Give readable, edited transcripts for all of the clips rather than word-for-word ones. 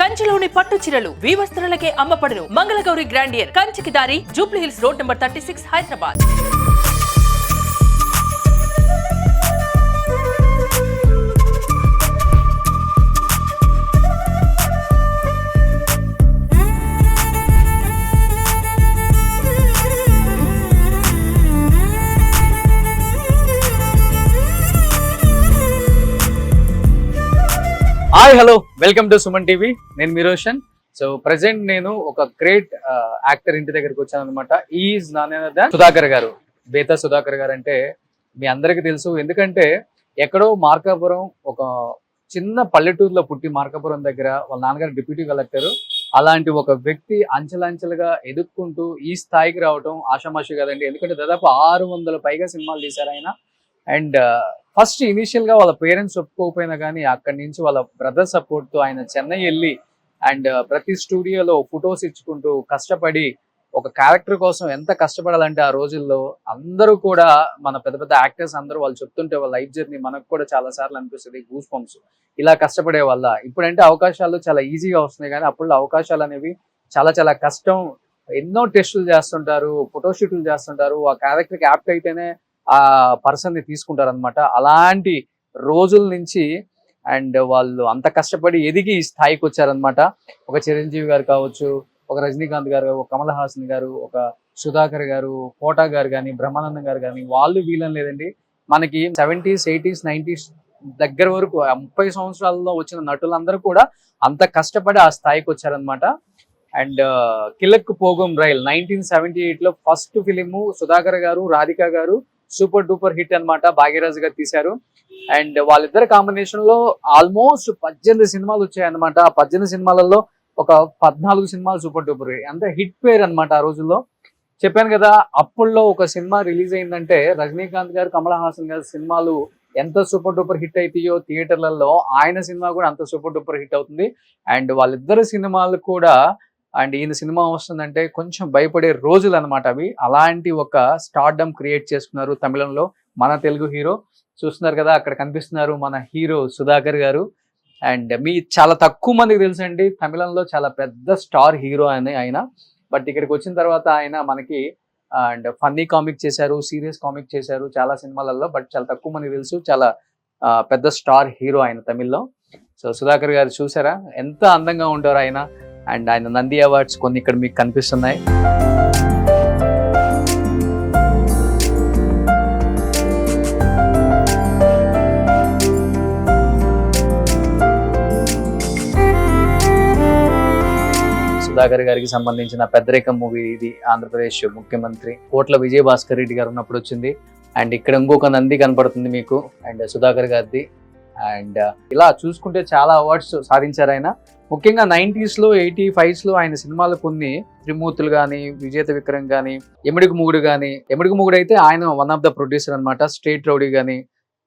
కంచిలోని పట్టు చీరలు వీవస్త్రాలకే అమ్మపడును. మంగళగౌరి గ్రాండియర్ కంచికి దారి Jubilee hills road number 36 Hyderabad. Hi hello welcome to Suman TV. నేను మీ రోషన్. సో ప్రెసెంట్ నేను ఒక గ్రేట్ యాక్టర్ ఇంటి దగ్గరికి వచ్చాను అనమాట. ఈజ్ నాన్న సుధాకర్ గారు. బేతా సుధాకర్ గారు అంటే మీ అందరికీ తెలుసు. ఎందుకంటే ఎక్కడో మార్కాపురం ఒక చిన్న పల్లెటూరులో పుట్టి మార్కాపురం దగ్గర వాళ్ళ నాన్నగారు డిప్యూటీ కలెక్టర్. అలాంటి ఒక వ్యక్తి అంచెలంచెలుగా ఎదుక్కుంటూ ఈ స్థాయికి రావడం ఆషామాషి కదండి. ఎందుకంటే దాదాపు 600 పైగా సినిమాలు తీశారు ఆయన. అండ్ ఫస్ట్ ఇనిషియల్ గా వాళ్ళ పేరెంట్స్ ఒప్పుకోకపోయినా కానీ అక్కడి నుంచి వాళ్ళ బ్రదర్ సపోర్ట్ తో ఆయన చెన్నై వెళ్ళి అండ్ ప్రతి స్టూడియోలో ఫొటోస్ ఇచ్చుకుంటూ కష్టపడి ఒక క్యారెక్టర్ కోసం ఎంత కష్టపడాలంటే ఆ రోజుల్లో అందరూ కూడా మన పెద్ద పెద్ద యాక్టర్స్ అందరూ వాళ్ళు చెప్తుంటే వాళ్ళ లైఫ్ జర్నీ మనకు కూడా చాలా సార్లు అనిపిస్తుంది గూస్ బంప్స్. ఇలా కష్టపడే వల్ల ఇప్పుడంటే అవకాశాలు చాలా ఈజీగా వస్తున్నాయి కానీ అప్పుడు అవకాశాలు అనేవి చాలా చాలా కష్టం. ఎన్నో టెస్టులు చేస్తుంటారు, ఫోటోషూట్లు చేస్తుంటారు. ఆ క్యారెక్టర్కి యాప్ట్ అయితేనే ఆ పర్సన్ ని తీసుకుంటారు అనమాట. అలాంటి రోజుల నుంచి అండ్ వాళ్ళు అంత కష్టపడి ఎదిగి ఈ స్థాయికి వచ్చారనమాట. ఒక చిరంజీవి గారు కావచ్చు, ఒక రజనీకాంత్ గారు, ఒక కమల్ హాసన్ గారు, ఒక సుధాకర్ గారు, కోటా గారు కానీ, బ్రహ్మానందం గారు కానీ వాళ్ళు వీళ్ళని లేదండి. మనకి 70s, 80s, 90s దగ్గర వరకు 30 సంవత్సరాల్లో వచ్చిన నటులందరూ కూడా అంత కష్టపడి ఆ స్థాయికి వచ్చారనమాట. అండ్ కిలక్ పోగం రైల్ 1978లో ఫస్ట్ ఫిలిము సుధాకర్ గారు, రాధిక గారు సూపర్ డూపర్ హిట్ అనమాట. భాగ్యరాజు గారు తీశారు. అండ్ వాళ్ళిద్దరు కాంబినేషన్ లో ఆల్మోస్ట్ 18 సినిమాలు వచ్చాయన్నమాట. ఆ 18 సినిమాలలో ఒక 14 సినిమాలు సూపర్ డూపర్ అంటే హిట్ పేరు అనమాట. ఆ రోజుల్లో చెప్పాను కదా, అప్పుల్లో ఒక సినిమా రిలీజ్ అయిందంటే రజనీకాంత్ గారు, కమల్ హాసన్ గారు సినిమాలు ఎంత సూపర్ డూపర్ హిట్ అవుతాయో థియేటర్లలో ఆయన సినిమా కూడా అంత సూపర్ డూపర్ హిట్ అవుతుంది. అండ్ వాళ్ళిద్దరు సినిమాలు కూడా అండ్ ఈయన సినిమా వస్తుందంటే కొంచెం భయపడే రోజులు అనమాట అవి. అలాంటి ఒక స్టార్డమ్ క్రియేట్ చేసుకున్నారు తమిళంలో మన తెలుగు హీరో. చూస్తున్నారు కదా అక్కడ కనిపిస్తున్నారు మన హీరో సుధాకర్ గారు. అండ్ మీ చాలా తక్కువ మందికి తెలుసండి తమిళంలో చాలా పెద్ద స్టార్ హీరో అని ఆయన. బట్ ఇక్కడికి వచ్చిన తర్వాత ఆయన మనకి అండ్ ఫన్నీ కామిక్ చేశారు, సీరియస్ కామిక్ చేశారు చాలా సినిమాలలో. బట్ చాలా తక్కువ మందికి తెలుసు, చాలా పెద్ద స్టార్ హీరో ఆయన తమిళ్లో. సో సుధాకర్ గారు చూసారా ఎంత అందంగా ఉంటారు ఆయన. అండ్ ఆయన నంది అవార్డ్స్ కొన్ని ఇక్కడ మీకు కనిపిస్తున్నాయి. సుధాకర్ గారికి సంబంధించిన పెద్దరికం మూవీ ఇది. ఆంధ్రప్రదేశ్ ముఖ్యమంత్రి కోట్ల విజయభాస్కర్ రెడ్డి గారు ఉన్నప్పుడు వచ్చింది. అండ్ ఇక్కడ ఇంకొక నంది కనపడుతుంది మీకు అండ్ సుధాకర్ గారిది. అండ్ ఇలా చూసుకుంటే చాలా అవార్డ్స్ సాధించారు ఆయన. ముఖ్యంగా 90s లో 85s లో ఆయన సినిమాలు కొన్ని త్రిమూర్తులు కానీ, విజేత విక్రమ్ కానీ, ఎమిడికి మూగుడు కానీ, ఎమిడికి మూగుడు అయితే ఆయన వన్ ఆఫ్ ద ప్రొడ్యూసర్ అనమాట. స్టేట్ రౌడీ కానీ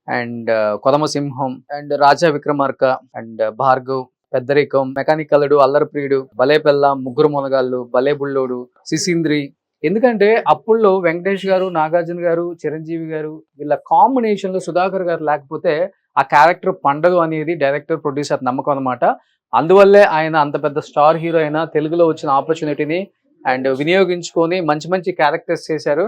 అండ్ కొదమ సింహం and Raja Vikramarka and Bhargav, పెద్దరికం, మెకానిక్ అల్లుడు, అల్లరి ప్రియుడు, భలే పెల్లం, ముగ్గురు మొనగాళ్ళు, భలే బుల్లోడు, సిసింద్రి. ఎందుకంటే అప్పుల్లో వెంకటేష్ గారు, నాగార్జున గారు, చిరంజీవి గారు వీళ్ళ కాంబినేషన్ లో సుధాకర్ గారు లేకపోతే ఆ క్యారెక్టర్ పండగ అనేది డైరెక్టర్ ప్రొడ్యూసర్ నమ్మకం అనమాట. అందువల్లే ఆయన అంత పెద్ద స్టార్ హీరో అయినా తెలుగులో వచ్చిన ఆపర్చునిటీని అండ్ వినియోగించుకొని మంచి మంచి క్యారెక్టర్స్ చేశారు.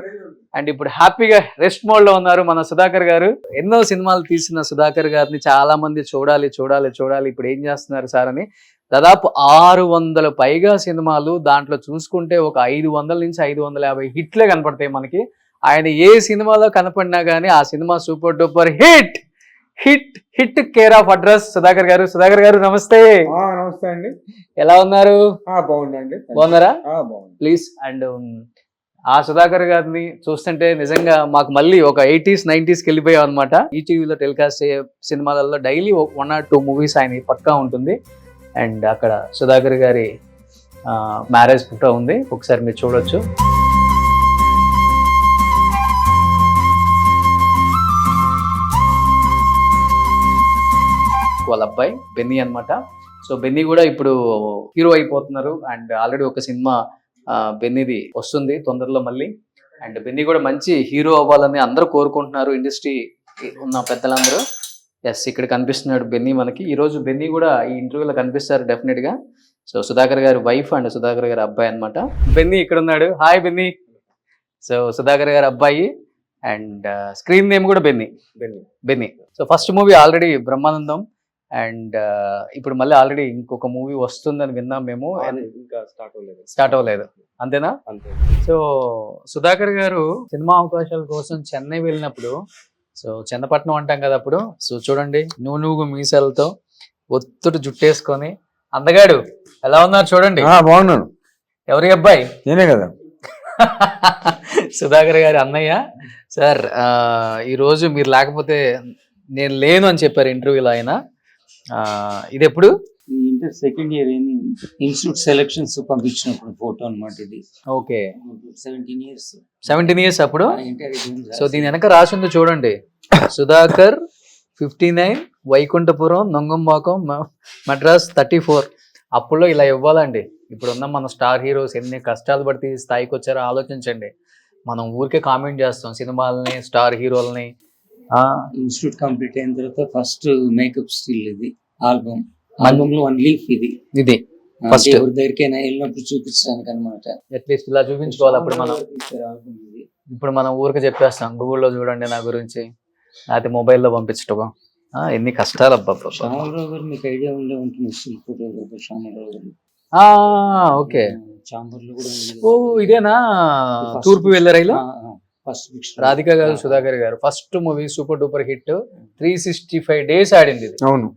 అండ్ ఇప్పుడు హ్యాపీగా రెస్ట్ మోడ్ లో ఉన్నారు మన సుధాకర్ గారు. ఎన్నో సినిమాలు తీసిన సుధాకర్ గారిని చాలా మంది చూడాలి చూడాలి చూడాలి ఇప్పుడు ఏం చేస్తున్నారు సార్ అని. దాదాపు 600 పైగా సినిమాలు, దాంట్లో చూసుకుంటే ఒక 500 నుంచి 550 హిట్లే కనపడతాయి మనకి. ఆయన ఏ సినిమాలో కనపడినా కానీ ఆ cinema super duper hit hit hit care of address Sudhakar గారు. సుధాకర్ గారు నమస్తే. నమస్తే అండి, ఎలా ఉన్నారు? బాగుందండి. బాగున్నారా? ప్లీజ్. అండ్ ఆ సుధాకర్ గారిని చూస్తుంటే నిజంగా మాకు మళ్ళీ ఒక 80s, 90s వెళ్ళిపోయాం అనమాట. ఈటీవీలో టెలికాస్ట్ అయ్యే సినిమాలలో డైలీ 1 or 2 మూవీస్ ఆయన పక్కా ఉంటుంది. అండ్ అక్కడ సుధాకర్ గారి మ్యారేజ్ ఫోటో ఉంది, ఒకసారి మీరు చూడొచ్చు. వాళ్ళ అబ్బాయి బెన్నీ అనమాట. సో బెన్నీ కూడా ఇప్పుడు హీరో అయిపోతున్నారు. అండ్ ఆల్రెడీ ఒక సినిమా బెన్నీది వస్తుంది తొందరలో మళ్ళీ. అండ్ బెన్నీ కూడా మంచి హీరో అవ్వాలని అందరూ కోరుకుంటున్నారు, ఇండస్ట్రీ ఉన్న పెద్దలందరూ. ఎస్, ఇక్కడ కనిపిస్తున్నాడు బెన్నీ మనకి. ఈరోజు బెన్నీ కూడా ఈ ఇంటర్వ్యూలో కనిపిస్తారు డెఫినెట్గా. సో సుధాకర్ గారి వైఫ్ అండ్ సుధాకర్ గారి అబ్బాయి అనమాట. బెన్నీ ఇక్కడ ఉన్నాడు. Hi Benny. So Sudhakar garu అబ్బాయి అండ్ స్క్రీన్ నేమ్ కూడా Benny. So first movie already Brahmanandam and ఇప్పుడు మళ్ళీ ఆల్రెడీ ఇంకొక మూవీ వస్తుందని విన్నాం మేము. ఇంకా స్టార్ట్ అవ్వలేదు అంతేనా? అంతే. సో సుధాకర్ గారు సినిమా అవకాశాల కోసం చెన్నై వెళ్ళినప్పుడు, సో చెన్నపట్నం అంటాం కదా అప్పుడు, సో చూడండి నూనూగు మీసాలతో ఒత్తుడు జుట్టేసుకొని అందగాడు ఎలా ఉన్నారు చూడండి. బాగున్నాను. ఎవరి అబ్బాయి? నేనే కదా. సుధాకర్ గారి అన్నయ్య. సార్ ఈరోజు మీరు లేకపోతే నేను లేను అని చెప్పారు ఇంటర్వ్యూలో ఆయన. ఇది ఎప్పుడు? Inter second year institute selections పంపించినప్పుడు ఫోటో అన్నమాట ఇది. ఓకే, 17 years అప్పుడు. సో దీని వెనక రాసింది చూడండి, సుధాకర్ 59, వైకుంఠపురం, నొంగంబాకం, మద్రాస్ 34. అప్పుల్లో ఇలా ఇవ్వాలండి. ఇప్పుడున్న మన స్టార్ హీరోస్ ఎన్ని కష్టాలు పడితే ఈ స్థాయికి వచ్చారో ఆలోచించండి. మనం ఊరికే కామెంట్ చేస్తాం సినిమాలని, స్టార్ హీరోలని. ఇన్స్టిట్యూట్ కంప్లీట్ అయిన తర్వాత ఫస్ట్ మేకప్ స్టిల్ ఇది ఆల్బమ్ లో 1 లీఫ్ ఇది ఫస్ట్ ఎవరి దగ్గరికైనా వెళ్ళినప్పుడు చూపించడానికి అనమాట. అట్లీస్ట్ ఇలా చూపించుకోవాలి. అప్పుడు మనం ఆల్బమ్ ఇది. ఇప్పుడు మనం ఊరికే చెప్పేస్తాం గూగుల్లో చూడండి నా గురించి, లేకపోతే మొబైల్లో పంపించటం. ఎన్ని కష్టాలు అబ్బా. శ్యామలరావు గారు మీకు ఐడియా ఉండే ఉంటుంది, స్టిల్ ఫోటోగ్రాఫర్ శ్యామలరావు గారు. ఓకే, చాంబర్ లో కూడా ఉంది. ఓ ఇదేనా తూర్పు వెళ్ళే రైలు? ఫస్ట్ పిక్చర్ రాధిక గారు, సుధాకర్ గారు first movie super duper hit, 365 days ఆడింది ఇది. అవును,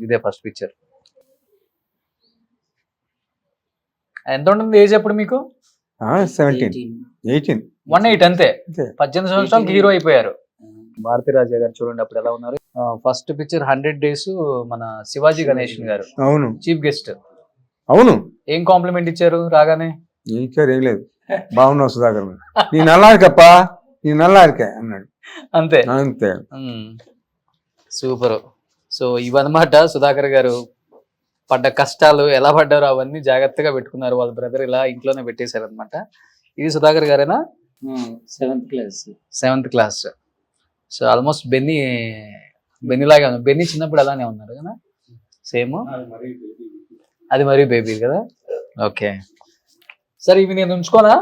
ఇదే ఫస్ట్ పిక్చర్. ఎంత ఉంటుంది ఏజ్ అప్పుడు మీకు? 17, 18. 18 అంతే. అంతే. 18 సంవత్సరాలకు హీరో అయిపోయారు. భారతీ రాజా గారు చూడండి అప్పుడు ఎలా ఉన్నారు. ఫస్ట్ పిక్చర్ 100 days మన శివాజీ గణేషన్ గారు అవును, చీఫ్ గెస్ట్. అవును. ఏం కాంప్లిమెంట్ ఇచ్చారు రాగానే? ఇచ్చారు, ఏం లేదు, బాగున్నావు సుధాకర్, నీ నల్లా ఇరుకప్పా, నీ నల్లా ఇరుక అన్నాడు. అంతే అంతే. సూపర్. సో ఇవన్నమాట సుధాకర్ గారు పడ్డ కష్టాలు, ఎలా పడ్డారో అవన్నీ జాగ్రత్తగా పెట్టుకున్నారు. వాళ్ళ బ్రదర్ ఇలా ఇంట్లోనే పెట్టేశారు అనమాట. ఇది సుధాకర్ గారేనా? 7th class. So almost Benny లాగే ఉన్నారు. బెన్నీ చిన్నప్పుడు అలానే ఉన్నారు కదా, సేమ్. అది మరీ బేబీ కదా. ఓకే సరే, ఇవి నేను ఉంచుకోనా?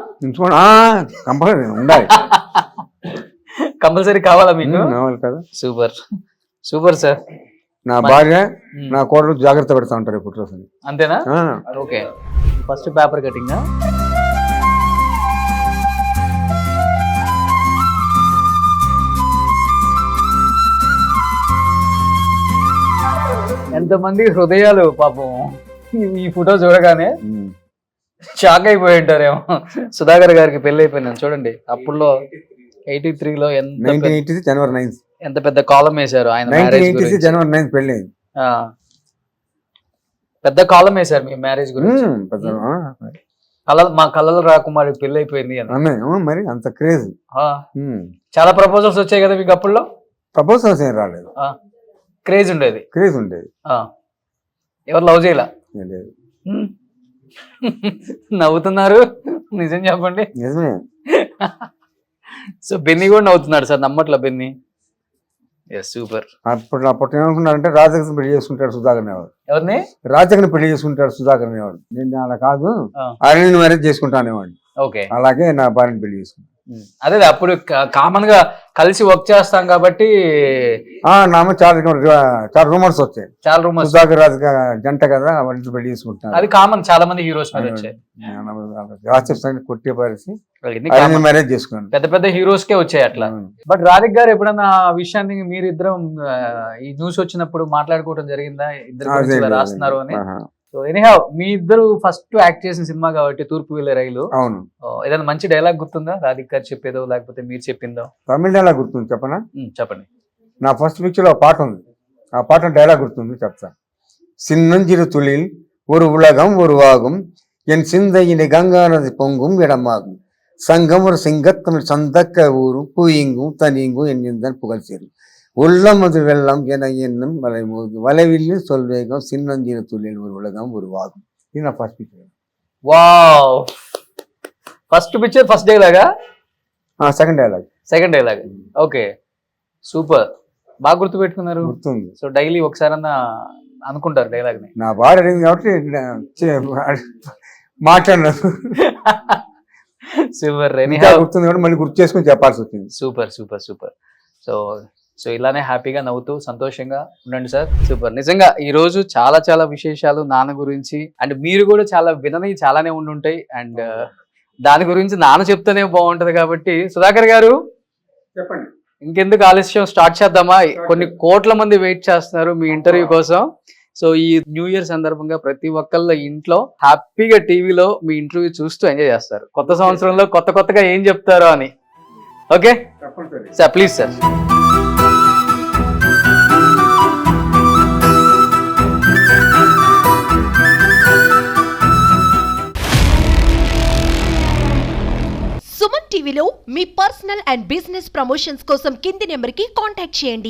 కంపల్సరీ ఉండాలి. కంపల్సరీ కావాలా మీకు? కావాలి కదా. Super sir. నా భార్య నా కోడలు జాగ్రత్త పెడతా ఉంటారు ఇప్పుడు రోజు. అంతేనా? Okay, first paper cutting. ఎంతమంది హృదయాలు పాపం ఈ ఫోటో చూడగానే షాక్ అయిపోయి ఉంటారేమో. సుధాకర్ గారికి పెళ్లి అయిపోయింది చూడండి. అప్పుల్లో 83లో జనవరి 9 ఎంత పెద్ద కాలం వేశారు ఆయన మ్యారేజ్ గురించి. జనవరి 9 పెళ్లి అయింది. పెద్ద కాలం వేశారు మీ మ్యారేజ్ గురించి. మా కళ్ళలో రాకుమారి పెళ్లి అయిపోయింది అని. మరి అంత క్రేజ్. చాలా ప్రపోజల్స్ వచ్చాయి కదా మీకు అప్పుల్లో? ప్రపోజల్స్ ఏం రాలేదు, క్రేజ్ ఉండేది. ఎవరు లవ్ చేయలా? నవ్వుతున్నారు, నిజం చెప్పండి. నిజమే. సో బెన్నీ కూడా నవ్వుతున్నాడు సార్, నమ్మట్లా బెన్నీ. సూపర్. అప్పుడు ఏమనుకున్నారంటే రాజకీయ పెళ్లి చేసుకుంటాడు సుధాకర్ అనేవాడు. ఎవరిని? రాజకీయ పెళ్లి చేసుకుంటాడు సుధాకర్ అనేవాడు. నేను అలా కాదు, అరేంజ్ మ్యారేజ్ చేసుకుంటా అనేవాడు. ఓకే, అలాగే నా భార్యను పెళ్లి చేసుకున్నాను. అదే అప్పుడు కామన్ గా కలిసి వర్క్ చేస్తాం కాబట్టి చాలా రూమర్స్ వచ్చాయి. చాలా రూమర్స్. సుధాకర్ రాజు జంట కదా, వాళ్ళతో పెళ్లి చేసుకుంటాను. అది కామన్, చాలా మంది హీరోస్ మీద వచ్చాయి. కొట్టే పరిస్థితి మ్యారేజ్ చేసుకున్నాను. పెద్ద పెద్ద హీరోస్ కే వచ్చాయి అట్లా. బట్ రాధిక్ గారు ఎప్పుడన్నా ఆ విషయాన్ని మీరిద్దరం ఈ న్యూస్ వచ్చినప్పుడు మాట్లాడుకోవడం జరిగిందా? ఇద్దరు రాస్తున్నారు అని. సో ఎనీహౌ మీ ఇద్దరు ఫస్ట్ యాక్ట్ చేసిన సినిమా కాబట్టి తూర్పు వెళ్ళే రైలు. అవును. ఏదైనా మంచి డైలాగ్ గుర్తుందా రాధిక్ గారు చెప్పేదో లేకపోతే మీరు చెప్పిందో? తమిళ డైలాగ్ గుర్తుంది, చెప్పనా? చెప్పండి. నా ఫస్ట్ పిక్చర్ లో పాట ఉంది, ఆ పాట డైలాగ్ గుర్తుంది, చెప్తా. சின்னஞ்சிறு துளில் ஒரு உலகம் ஒரு ஆகும் என் சிந்தையினை கங்கா நதி பொங்கும் இடமாகும் சங்கம் ஒரு சிங்கத்தமிழ் சந்தக்க ஊரும் பூயிங்கும் தனிங்கும் என் புகழ் சேரும் உள்ளம் அது வெள்ளம் என என்னும் வளைமோது வளைவில் சொல்வேகம் சின்னஞ்சிறு துளில் ஒரு உலகம் உருவாகும். இது நான் first picture. Wow, first picture first డైలాగా? Second dialogue. Okay super. బాగా గుర్తు పెట్టుకున్నారు. గుర్తుంది. సో డైలీ ఒకసారన్నా అనుకుంటారు డైలాగ్ ని. నా భార్య అడిగింది కాబట్టి మాట్లాడినాను. సూపర్ గుర్తుంది కాబట్టి మళ్ళీ గుర్తు చేసుకుని చెప్పాల్సి వచ్చింది. Super super super. సో ఇలానే హ్యాపీగా నవ్వుతూ సంతోషంగా ఉండండి సార్. సూపర్. నిజంగా ఈ రోజు చాలా చాలా విశేషాలు నాన్న గురించి అండ్ మీరు కూడా చాలా వినని చాలానే ఉండుంటాయి అండ్ దాని గురించి నాన్న చెప్తేనే బాగుంటది కాబట్టి సుధాకర్ గారు చెప్పండి. ఇంకెందుకు ఆలస్యం, స్టార్ట్ చేద్దామా? కొన్ని కోట్ల మంది వెయిట్ చేస్తున్నారు మీ ఇంటర్వ్యూ కోసం. సో ఈ న్యూ ఇయర్ సందర్భంగా ప్రతి ఒక్కళ్ళ ఇంట్లో హ్యాపీగా టీవీలో మీ ఇంటర్వ్యూ చూస్తూ ఎంజాయ్ చేస్తారు. కొత్త సంవత్సరంలో కొత్తగా ఏం చెప్తారో అని. Okay sir, please sir. Suman టీవీలో మీ పర్సనల్ అండ్ బిజినెస్ ప్రమోషన్స్ కోసం కింది నెంబర్కి కాంటాక్ట్ చేయండి.